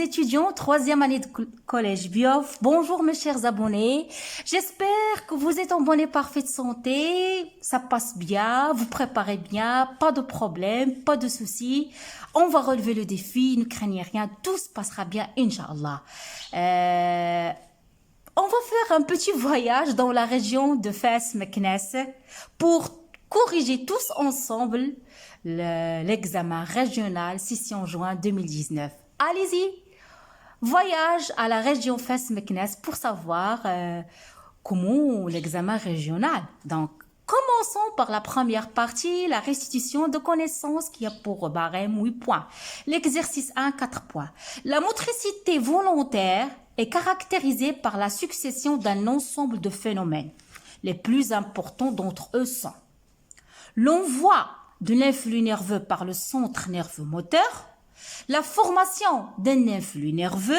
étudiants, troisième année de collège Biof. Bonjour mes chers abonnés. J'espère que vous êtes en bonne et parfaite santé. Ça passe bien, vous préparez bien, pas de problème, pas de soucis. On va relever le défi, ne craignez rien, tout se passera bien, Inch'Allah. On va faire un petit voyage dans la région de Fès Meknès pour corriger tous ensemble l'examen régional session juin 2019. Allez-y, voyage à la région Fès Meknès pour savoir comment l'examen régional. Donc, commençons par la première partie, la restitution de connaissances qui a pour barème 8 points. L'exercice 1, 4 points. La motricité volontaire est caractérisée par la succession d'un ensemble de phénomènes. Les plus importants d'entre eux sont l'envoi de l'influx nerveux par le centre nerveux moteur, la formation d'un influx nerveux,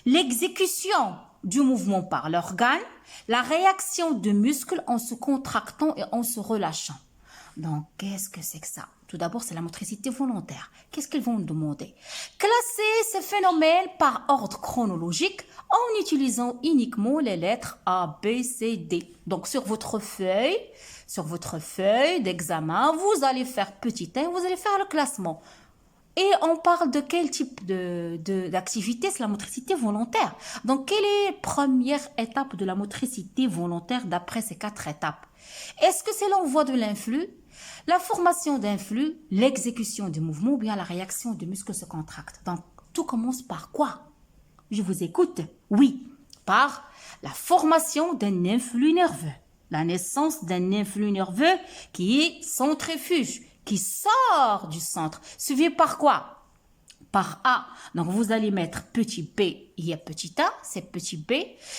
l'exécution du mouvement par l'organe, la réaction de muscles en se contractant et en se relâchant. Donc, qu'est-ce que c'est que ça? Tout d'abord, c'est la motricité volontaire. Qu'est-ce qu'ils vont nous demander? Classer ces phénomènes par ordre chronologique en utilisant uniquement les lettres A, B, C, D. Donc, sur votre feuille d'examen, vous allez faire petit 1, vous allez faire le classement. Et on parle de quel type d'activité? C'est la motricité volontaire. Donc, quelle est la première étape de la motricité volontaire d'après ces 4 étapes? Est-ce que c'est l'envoi de l'influx, la formation d'un flux, l'exécution du mouvement ou bien la réaction du muscle se contracte? Donc, tout commence par quoi? Je vous écoute. Oui, par la formation d'un influx nerveux. La naissance d'un influx nerveux qui est centrifuge, qui sort du centre. Suivi par quoi? Par A. Donc, vous allez mettre petit b, il y a petit a, c'est petit b.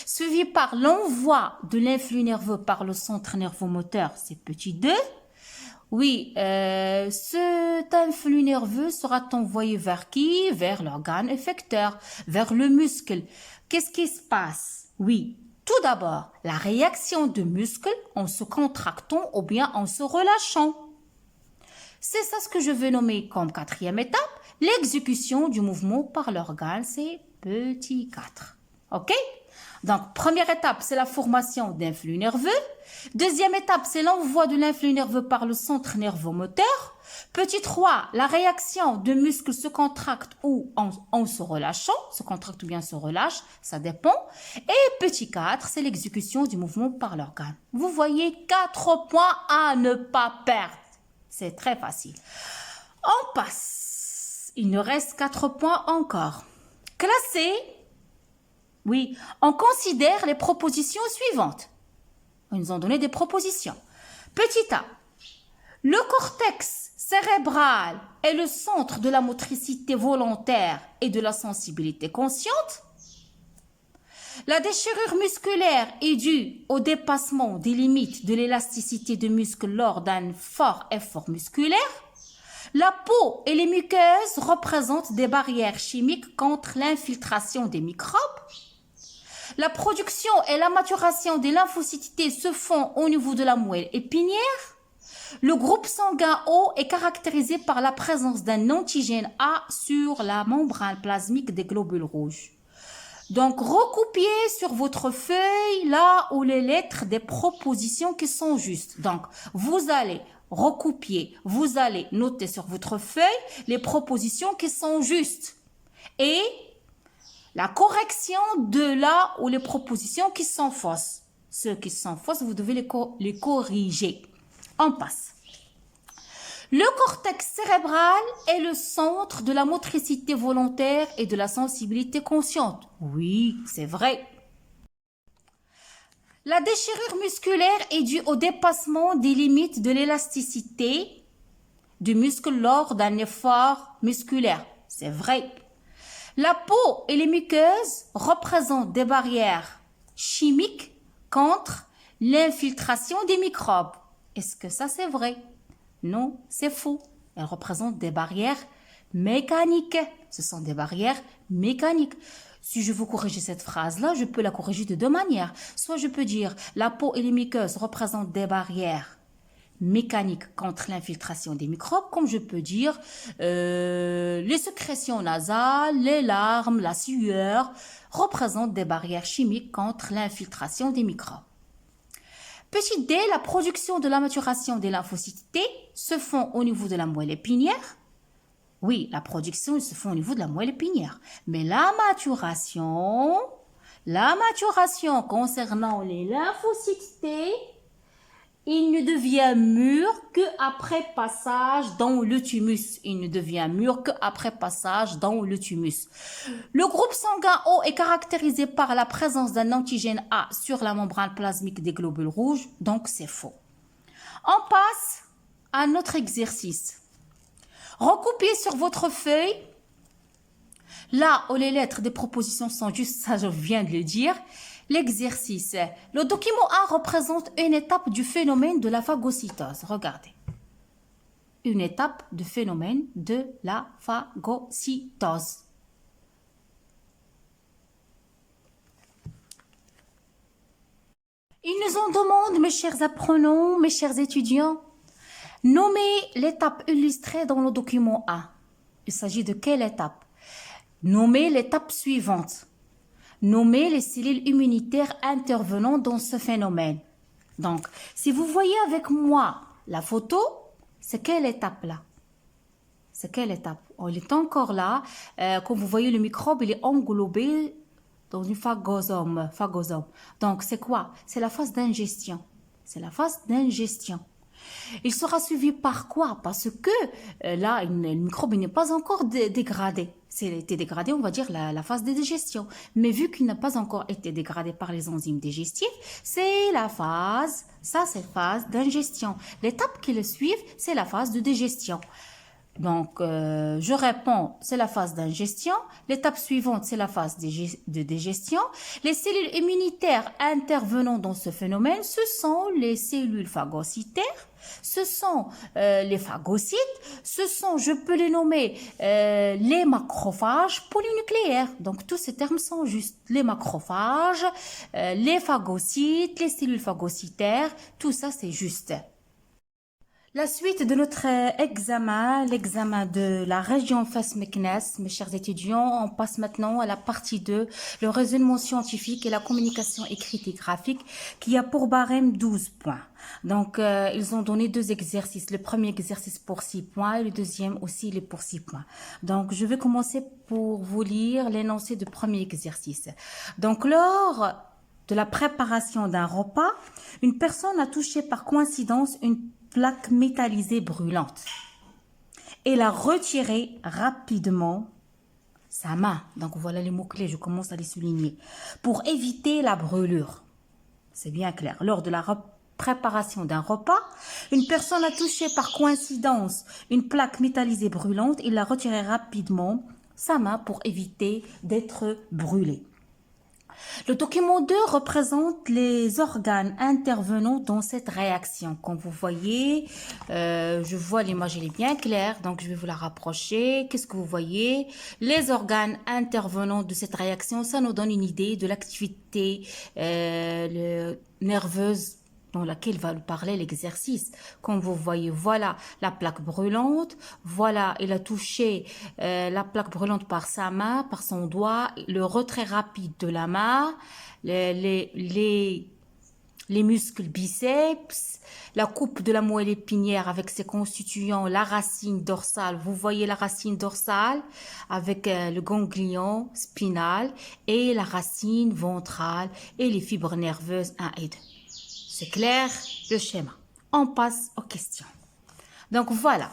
Suivi par l'envoi de l'influx nerveux par le centre nerveux moteur, c'est petit 2. Oui, cet influx nerveux sera envoyé vers qui? Vers l'organe effecteur, vers le muscle. Qu'est-ce qui se passe? Oui, tout d'abord, la réaction de muscle en se contractant ou bien en se relâchant. C'est ça ce que je veux nommer comme 4e étape. L'exécution du mouvement par l'organe, c'est petit 4. OK? Donc, première étape, c'est la formation d'influx nerveux. Deuxième étape, c'est l'envoi de l'influx nerveux par le centre nerveux moteur. Petit 3, la réaction de muscles se contracte ou en se relâchant. Se contracte ou bien se relâche, ça dépend. Et petit 4, c'est l'exécution du mouvement par l'organe. Vous voyez 4 points à ne pas perdre. C'est très facile. On passe. Il nous reste 4 points encore. Classer. Oui, on considère les propositions suivantes. Ils nous ont donné des propositions. Petit a, le cortex cérébral est le centre de la motricité volontaire et de la sensibilité consciente. La déchirure musculaire est due au dépassement des limites de l'élasticité du muscle lors d'un fort effort musculaire. La peau et les muqueuses représentent des barrières chimiques contre l'infiltration des microbes. La production et la maturation des lymphocytes T se font au niveau de la moelle épinière. Le groupe sanguin O est caractérisé par la présence d'un antigène A sur la membrane plasmique des globules rouges. Donc, recopiez sur votre feuille là où les lettres des propositions qui sont justes. Donc, vous allez recopier, vous allez noter sur votre feuille les propositions qui sont justes. Et la correction de là où les propositions qui sont fausses. Ceux qui sont fausses, vous devez les corriger. On passe. Le cortex cérébral est le centre de la motricité volontaire et de la sensibilité consciente. Oui, c'est vrai. La déchirure musculaire est due au dépassement des limites de l'élasticité du muscle lors d'un effort musculaire. C'est vrai. La peau et les muqueuses représentent des barrières chimiques contre l'infiltration des microbes. Est-ce que ça c'est vrai? Non, c'est faux. Elles représentent des barrières mécaniques. Ce sont des barrières mécaniques. Si je veux corriger cette phrase-là, je peux la corriger de 2 manières. Soit je peux dire la peau et les muqueuses représentent des barrières mécanique contre l'infiltration des microbes, comme je peux dire les sécrétions nasales, les larmes, la sueur, représentent des barrières chimiques contre l'infiltration des microbes. Petit d, la production de la maturation des lymphocytes T se font au niveau de la moelle épinière. Oui, la production se fait au niveau de la moelle épinière. Mais la maturation concernant les lymphocytes T, il ne devient mûr qu'après passage dans le thymus. Le groupe sanguin O est caractérisé par la présence d'un antigène A sur la membrane plasmique des globules rouges, donc c'est faux. On passe à notre exercice. Recopiez sur votre feuille, là où les lettres des propositions sont justes, ça je viens de le dire, l'exercice. Le document A représente une étape du phénomène de la phagocytose. Regardez. Une étape du phénomène de la phagocytose. Ils nous en demandent, mes chers apprenants, mes chers étudiants, nommez l'étape illustrée dans le document A. Il s'agit de quelle étape? Nommez l'étape suivante. Nommez les cellules immunitaires intervenant dans ce phénomène. Donc, si vous voyez avec moi la photo, c'est quelle étape là? C'est quelle étape? Oh, il est encore là. Comme vous voyez, le microbe, il est englobé dans une phagosome. Donc, c'est quoi? C'est la phase d'ingestion. Il sera suivi par quoi? Parce que là, le microbe n'est pas encore dégradé. S'il a été dégradé, on va dire la phase de digestion. Mais vu qu'il n'a pas encore été dégradé par les enzymes digestives, c'est la phase d'ingestion. L'étape qui le suit, c'est la phase de digestion. Donc, je réponds, c'est la phase d'ingestion. L'étape suivante, c'est la phase de digestion. Les cellules immunitaires intervenant dans ce phénomène, ce sont les cellules phagocytaires, ce sont les phagocytes, ce sont, je peux les nommer, les macrophages polynucléaires. Donc, tous ces termes sont justes. Les macrophages, les phagocytes, les cellules phagocytaires, tout ça, c'est juste. La suite de notre examen, l'examen de la région Fès-Meknès, mes chers étudiants, on passe maintenant à la partie 2, le raisonnement scientifique et la communication écrite et graphique, qui a pour barème 12 points. Donc, ils ont donné 2 exercices. Le premier exercice pour 6 points et le deuxième aussi il est pour 6 points. Donc, je vais commencer pour vous lire l'énoncé du premier exercice. Donc, lors de la préparation d'un repas, une personne a touché par coïncidence une plaque métallisée brûlante et l'a retirée rapidement sa main. Donc voilà les mots-clés, je commence à les souligner. Pour éviter la brûlure. C'est bien clair. Lors de la préparation d'un repas, une personne a touché par coïncidence une plaque métallisée brûlante et l'a retirée rapidement sa main pour éviter d'être brûlée. Le document 2 représente les organes intervenant dans cette réaction. Comme vous voyez, je vois l'image, elle est bien claire, donc je vais vous la rapprocher. Qu'est-ce que vous voyez? Les organes intervenant de cette réaction, ça nous donne une idée de l'activité nerveuse dans laquelle va parler l'exercice. Comme vous voyez, voilà la plaque brûlante, voilà, il a touché la plaque brûlante par sa main, par son doigt, le retrait rapide de la main, les muscles biceps, la coupe de la moelle épinière avec ses constituants, la racine dorsale, vous voyez la racine dorsale avec le ganglion spinal et la racine ventrale et les fibres nerveuses 1 et 2. C'est clair, le schéma. On passe aux questions. Donc voilà.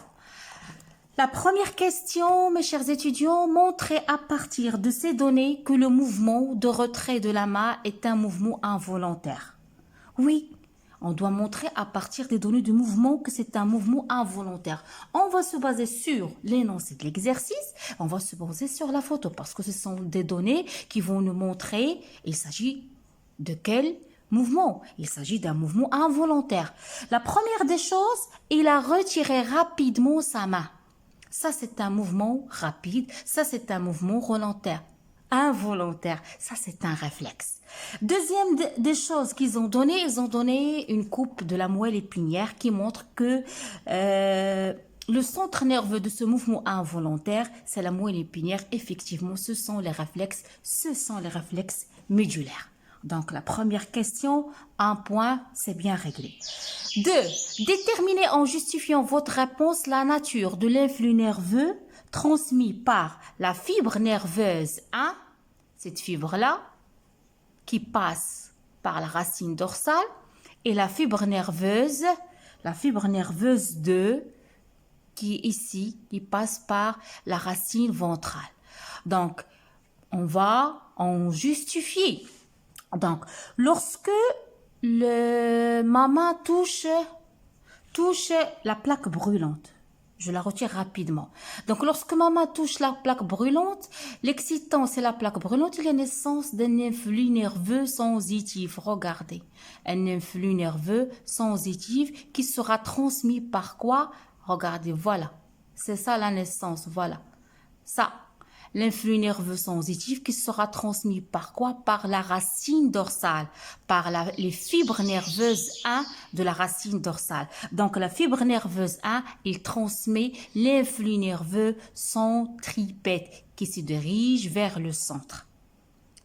La première question, mes chers étudiants, montrez à partir de ces données que le mouvement de retrait de la main est un mouvement involontaire. Oui, on doit montrer à partir des données du mouvement que c'est un mouvement involontaire. On va se baser sur l'énoncé de l'exercice, on va se baser sur la photo parce que ce sont des données qui vont nous montrer, il s'agit de quel mouvement. Il s'agit d'un mouvement involontaire. La première des choses, il a retiré rapidement sa main. Ça, c'est un mouvement rapide. Ça, c'est un mouvement volontaire. involontaire. Ça, c'est un réflexe. Deuxième des choses qu'ils ont donné, ils ont donné une coupe de la moelle épinière qui montre que le centre nerveux de ce mouvement involontaire, c'est la moelle épinière. Effectivement, ce sont les réflexes médulaires. Donc, la première question, un point, c'est bien réglé. 2. Déterminez en justifiant votre réponse la nature de l'influx nerveux transmis par la fibre nerveuse 1, cette fibre-là, qui passe par la racine dorsale, et la fibre nerveuse 2, qui est ici, qui passe par la racine ventrale. Donc, on va en justifier. Donc, lorsque le maman touche la plaque brûlante, je la retire rapidement. Donc, lorsque maman touche la plaque brûlante, l'excitant, c'est la plaque brûlante, il y a naissance d'un influx nerveux sensitif. Regardez, un influx nerveux sensitif qui sera transmis par quoi? Regardez, voilà. C'est ça la naissance, voilà. Ça. L'influx nerveux sensitif qui sera transmis par quoi? Par la racine dorsale, par les fibres nerveuses 1 de la racine dorsale. Donc, la fibre nerveuse 1, il transmet l'influx nerveux centripète qui se dirige vers le centre.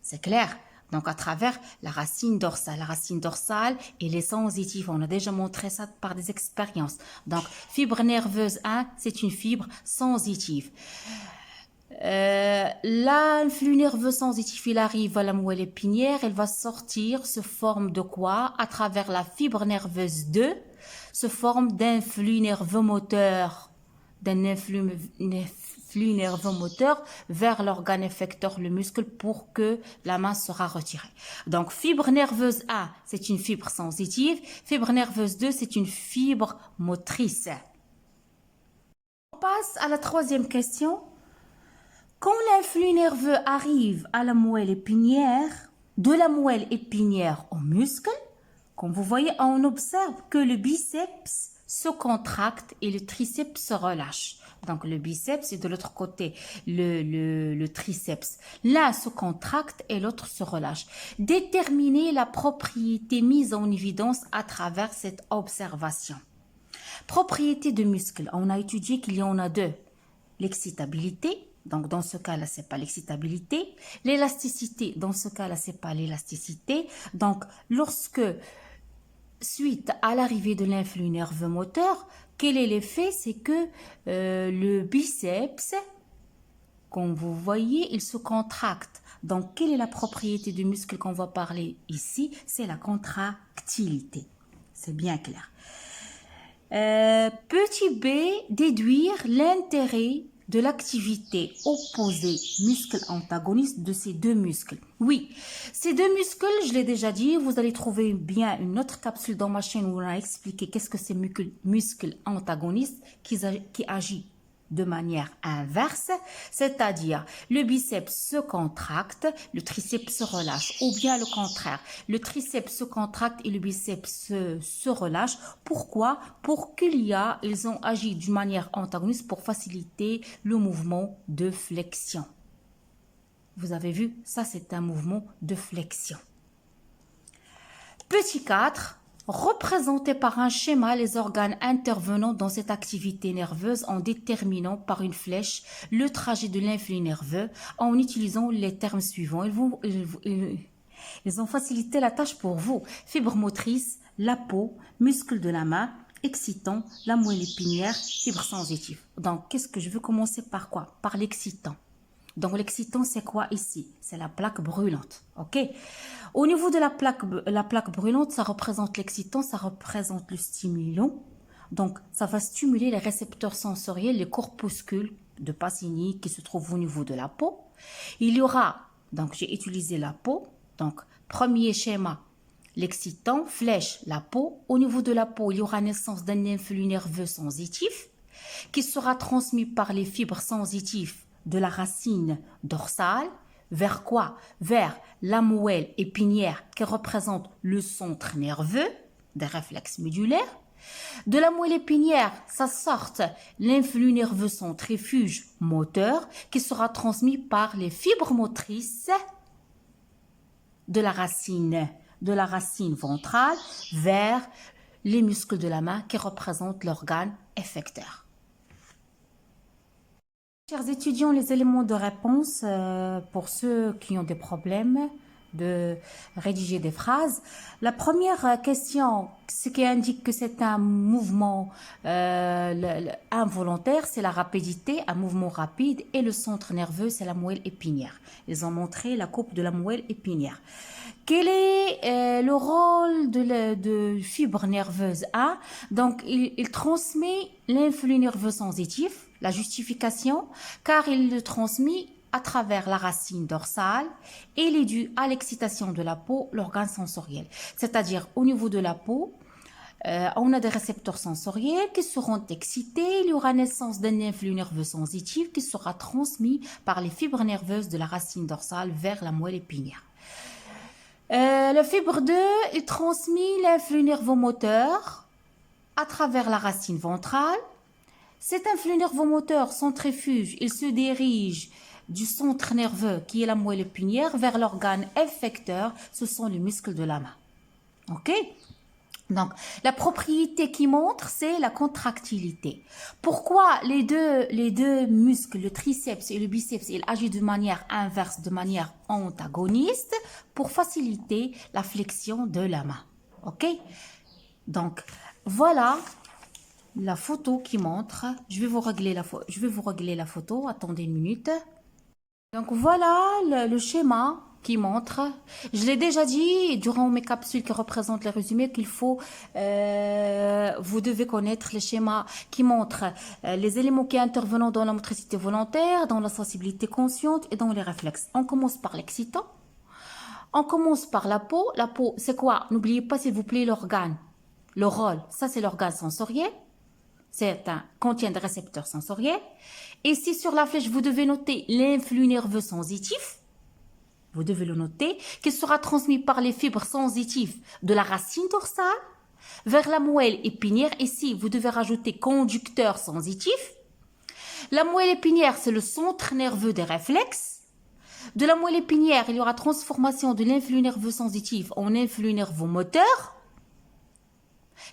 C'est clair? Donc, à travers la racine dorsale. La racine dorsale, elle est sensitive. On a déjà montré ça par des expériences. Donc, fibre nerveuse 1, c'est une fibre sensitive. L'influx nerveux sensitif, il arrive à la moelle épinière, elle va sortir, se forme de quoi? À travers la fibre nerveuse 2, se forme d'un flux nerveux moteur, vers l'organe effecteur, le muscle, pour que la main sera retirée. Donc, fibre nerveuse 1, c'est une fibre sensitive. Fibre nerveuse 2, c'est une fibre motrice. On passe à la troisième question. Quand l'influx nerveux arrive à la moelle épinière, de la moelle épinière au muscle, comme vous voyez, on observe que le biceps se contracte et le triceps se relâche. Donc, le biceps est de l'autre côté, le triceps. L'un se contracte et l'autre se relâche. Déterminez la propriété mise en évidence à travers cette observation. Propriété de muscle. On a étudié qu'il y en a deux. L'excitabilité. Donc, dans ce cas-là, c'est pas l'excitabilité. L'élasticité, dans ce cas-là, c'est pas l'élasticité. Donc, lorsque, suite à l'arrivée de l'influx nerveux moteur, quel est l'effet? C'est que le biceps, comme vous voyez, il se contracte. Donc, quelle est la propriété du muscle qu'on va parler ici? C'est la contractilité. C'est bien clair. Petit b, déduire l'intérêt de l'activité opposée muscle-antagoniste de ces deux muscles. Oui, ces deux muscles, je l'ai déjà dit, vous allez trouver bien une autre capsule dans ma chaîne où on a expliqué qu'est-ce que c'est muscle antagoniste qui agit de manière inverse, c'est-à-dire le biceps se contracte, le triceps se relâche, ou bien le contraire, le triceps se contracte et le biceps se relâche. Pourquoi? Ils ont agi d'une manière antagoniste pour faciliter le mouvement de flexion. Vous avez vu, ça c'est un mouvement de flexion. Petit 4. Représenter par un schéma les organes intervenant dans cette activité nerveuse en déterminant par une flèche le trajet de l'influx nerveux en utilisant les termes suivants. Ils ont facilité la tâche pour vous. Fibre motrice, la peau, muscle de la main, excitant, la moelle épinière, fibre sensitive. Donc, qu'est-ce que je veux commencer par quoi? Par l'excitant. Donc, l'excitant, c'est quoi ici? C'est la plaque brûlante, ok? Au niveau de la plaque brûlante, ça représente l'excitant, ça représente le stimulant. Donc, ça va stimuler les récepteurs sensoriels, les corpuscules de Pacini qui se trouvent au niveau de la peau. Il y aura, donc j'ai utilisé la peau. Donc, premier schéma, l'excitant, flèche, la peau. Au niveau de la peau, il y aura naissance d'un influx nerveux sensitif qui sera transmis par les fibres sensitives de la racine dorsale, vers quoi? Vers la moelle épinière qui représente le centre nerveux des réflexes médulaires. De la moelle épinière, ça sort l'influx nerveux centrifuge moteur qui sera transmis par les fibres motrices de la racine ventrale vers les muscles de la main qui représentent l'organe effecteur. Chers étudiants, les éléments de réponse pour ceux qui ont des problèmes de rédiger des phrases. La première question, ce qui indique que c'est un mouvement involontaire, c'est la rapidité, un mouvement rapide, et le centre nerveux, c'est la moelle épinière. Ils ont montré la coupe de la moelle épinière. Quel est le rôle de fibre nerveuse A? Donc, il transmet l'influx nerveux sensitif, la justification, car il le transmet à travers la racine dorsale et il est dû à l'excitation de la peau, l'organe sensoriel. C'est-à-dire, au niveau de la peau, on a des récepteurs sensoriels qui seront excités. Il y aura naissance d'un influx nerveux sensitif qui sera transmis par les fibres nerveuses de la racine dorsale vers la moelle épinière. La fibre 2, il transmet l'influx nerveux moteur à travers la racine ventrale. Cet influx nerveux moteur centrifuge, il se dirige du centre nerveux qui est la moelle épinière vers l'organe effecteur, ce sont les muscles de la main. Ok? Donc, la propriété qui montre, c'est la contractilité. Pourquoi les deux muscles, le triceps et le biceps, ils agissent de manière inverse, de manière antagoniste, pour faciliter la flexion de la main. Ok? Donc, voilà la photo qui montre. Je vais vous régler la photo. Attendez une minute. Donc, voilà le schéma qui montre. Je l'ai déjà dit durant mes capsules qui représentent les résumés qu'il faut, vous devez connaître les schémas qui montrent les éléments qui intervenant dans la motricité volontaire, dans la sensibilité consciente et dans les réflexes. On commence par l'excitant. On commence par la peau. La peau, c'est quoi? N'oubliez pas s'il vous plaît l'organe. Le rôle, ça c'est l'organe sensoriel. Contient des récepteurs sensoriels. Et si sur la flèche, vous devez noter l'influx nerveux sensitif, vous devez le noter, qui sera transmis par les fibres sensitives de la racine dorsale vers la moelle épinière. Ici, vous devez rajouter conducteur sensitif. La moelle épinière, c'est le centre nerveux des réflexes. De la moelle épinière, il y aura transformation de l'influx nerveux sensitif en influx nerveux moteur,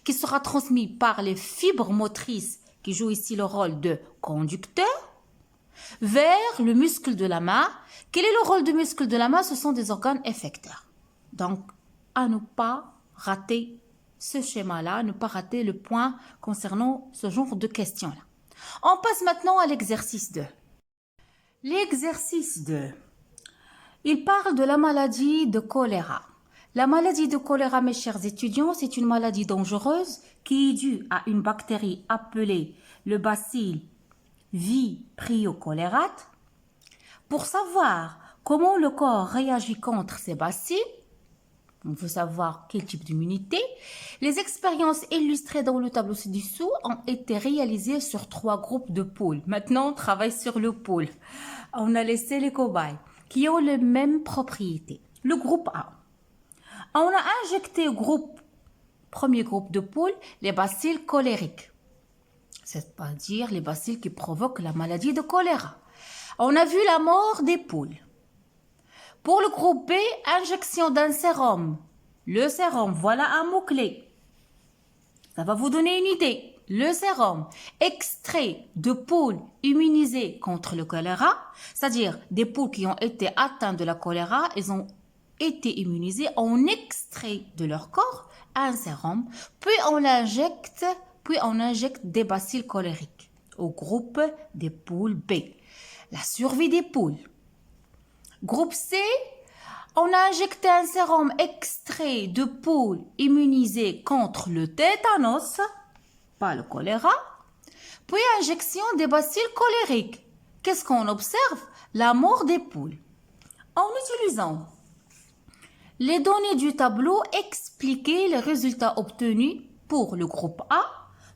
qui sera transmis par les fibres motrices qui jouent ici le rôle de conducteur vers le muscle de la main. Quel est le rôle du muscle de la main? Ce sont des organes effecteurs. Donc, à ne pas rater ce schéma-là, ne pas rater le point concernant ce genre de questions-là. On passe maintenant à l'exercice 2. L'exercice 2, il parle de la maladie de choléra. La maladie de choléra, mes chers étudiants, c'est une maladie dangereuse qui est due à une bactérie appelée le bacille Vibrio cholerae. Pour savoir comment le corps réagit contre ces bacilles, on veut savoir quel type d'immunité, les expériences illustrées dans le tableau ci-dessous ont été réalisées sur 3 groupes de poules. Maintenant, on travaille sur le poule. On a laissé les cobayes qui ont les mêmes propriétés. Le groupe A. On a injecté au premier groupe de poules les bacilles cholériques, c'est-à-dire les bacilles qui provoquent la maladie de choléra. On a vu la mort des poules. Pour le groupe B, injection d'un sérum. Le sérum, voilà un mot-clé. Ça va vous donner une idée. Le sérum, extrait de poules immunisées contre le choléra, c'est-à-dire des poules qui ont été atteintes de la choléra, elles ont été immunisées, on extrait de leur corps un sérum, puis on injecte des bacilles cholériques au groupe des poules B. La survie des poules. Groupe C, on a injecté un sérum extrait de poules immunisées contre le tétanos, pas le choléra, puis injection des bacilles cholériques. Qu'est-ce qu'on observe? La mort des poules. En utilisant les données du tableau, expliquez les résultats obtenus pour le groupe A,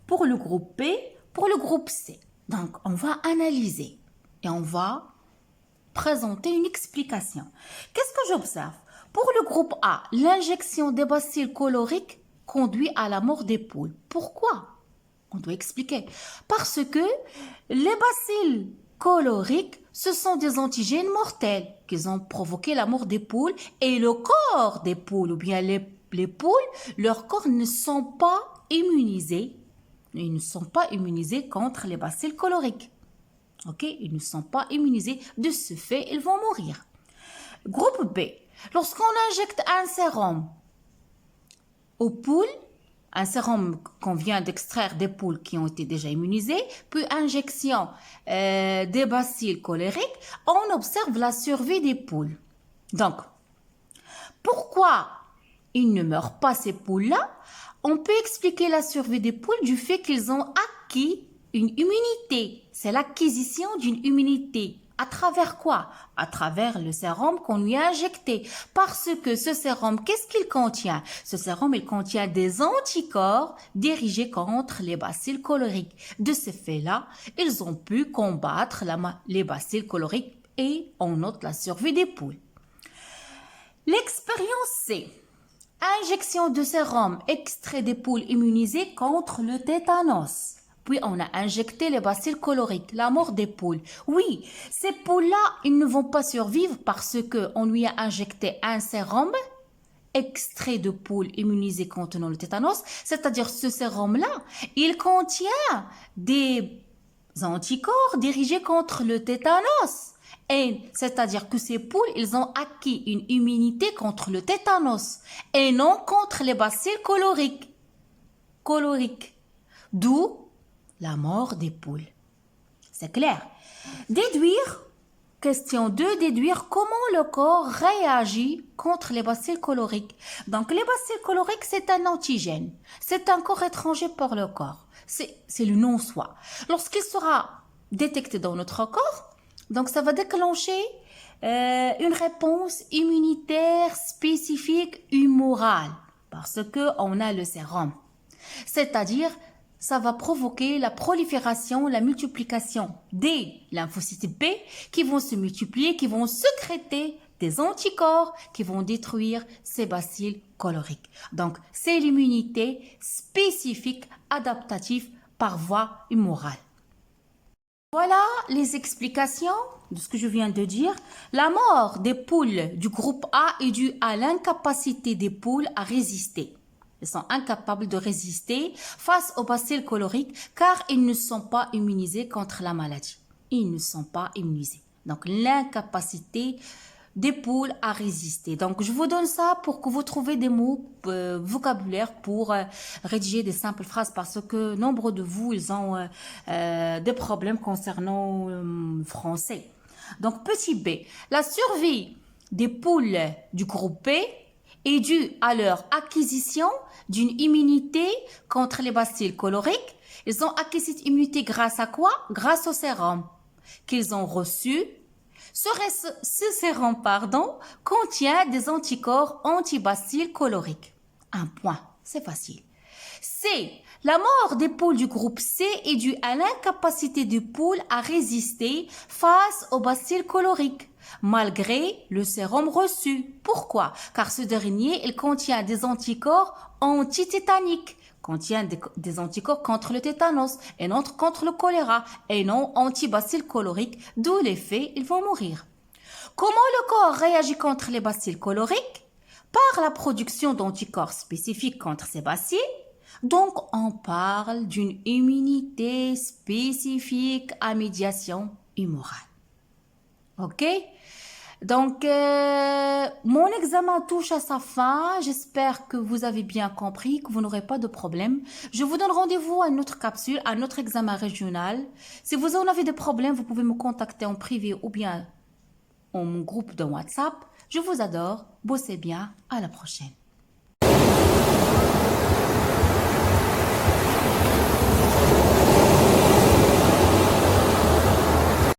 pour le groupe B, pour le groupe C. Donc, on va analyser et on va présenter une explication. Qu'est-ce que j'observe? Pour le groupe A, l'injection des bacilles cholériques conduit à la mort des poules. Pourquoi? On doit expliquer. Parce que les bacilles coloriques, ce sont des antigènes mortels qui ont provoqué la mort des poules et le corps des poules, ou bien les poules, leurs corps ne sont pas immunisés. Ils ne sont pas immunisés contre les bacilles coloriques. Ok? Ils ne sont pas immunisés. De ce fait, ils vont mourir. Groupe B. Lorsqu'on injecte un sérum aux poules, un sérum qu'on vient d'extraire des poules qui ont été déjà immunisées, puis injection des bacilles colériques, on observe la survie des poules. Donc, pourquoi ils ne meurent pas ces poules-là? On peut expliquer la survie des poules du fait qu'ils ont acquis une immunité. C'est l'acquisition d'une immunité. À travers quoi? À travers le sérum qu'on lui a injecté. Parce que ce sérum, qu'est-ce qu'il contient? Ce sérum, il contient des anticorps dirigés contre les bacilles colériques. De ce fait-là, ils ont pu combattre les bacilles colériques et on note la survie des poules. L'expérience C. Injection de sérum extrait des poules immunisées contre le tétanos. Puis on a injecté les bacilles coloriques, la mort des poules. Oui, ces poules-là, ils ne vont pas survivre parce qu'on lui a injecté un sérum extrait de poules immunisées contenant le tétanos. C'est-à-dire ce sérum-là, il contient des anticorps dirigés contre le tétanos. Et c'est-à-dire que ces poules, ils ont acquis une immunité contre le tétanos et non contre les bacilles coloriques. D'où la mort des poules. C'est clair. Déduire, question 2, déduire comment le corps réagit contre les bacilles coloriques. Donc les bacilles coloriques, c'est un antigène. C'est un corps étranger pour le corps. C'est le non-soi. Lorsqu'il sera détecté dans notre corps, donc ça va déclencher une réponse immunitaire spécifique humorale parce qu'on a le sérum. C'est-à-dire, ça va provoquer la prolifération, la multiplication des lymphocytes B qui vont se multiplier, qui vont sécréter des anticorps qui vont détruire ces bacilles coloriques. Donc, c'est l'immunité spécifique adaptative par voie humorale. Voilà les explications de ce que je viens de dire. La mort des poules du groupe A est due à l'incapacité des poules à résister. Elles sont incapables de résister face aux bacilles coloriques car ils ne sont pas immunisés contre la maladie. Ils ne sont pas immunisés. Donc, l'incapacité des poules à résister. Donc, je vous donne ça pour que vous trouviez des mots vocabulaire pour rédiger des simples phrases parce que nombre de vous, ils ont des problèmes concernant le français. Donc, petit b, la survie des poules du groupe B est due à leur acquisition d'une immunité contre les bacilles coloriques. Ils ont acquis cette immunité grâce à quoi? Grâce au sérum qu'ils ont reçu. Ce sérum, contient des anticorps antibacilles coloriques. Un point, c'est facile. C. La mort des poules du groupe C est due à l'incapacité des poules à résister face aux bacilles coloriques, malgré le sérum reçu. Pourquoi? Car ce dernier, il contient des anticorps antitétaniques, contient des anticorps contre le tétanos et non contre le choléra et non antibacilles coloriques, d'où l'effet, ils vont mourir. Comment le corps réagit contre les bacilles coloriques? Par la production d'anticorps spécifiques contre ces bacilles. Donc, on parle d'une immunité spécifique à médiation humorale. Ok? Donc, mon examen touche à sa fin. J'espère que vous avez bien compris, que vous n'aurez pas de problème. Je vous donne rendez-vous à une autre capsule, à notre examen régional. Si vous en avez des problèmes, vous pouvez me contacter en privé ou bien en mon groupe de WhatsApp. Je vous adore. Bossez bien. À la prochaine.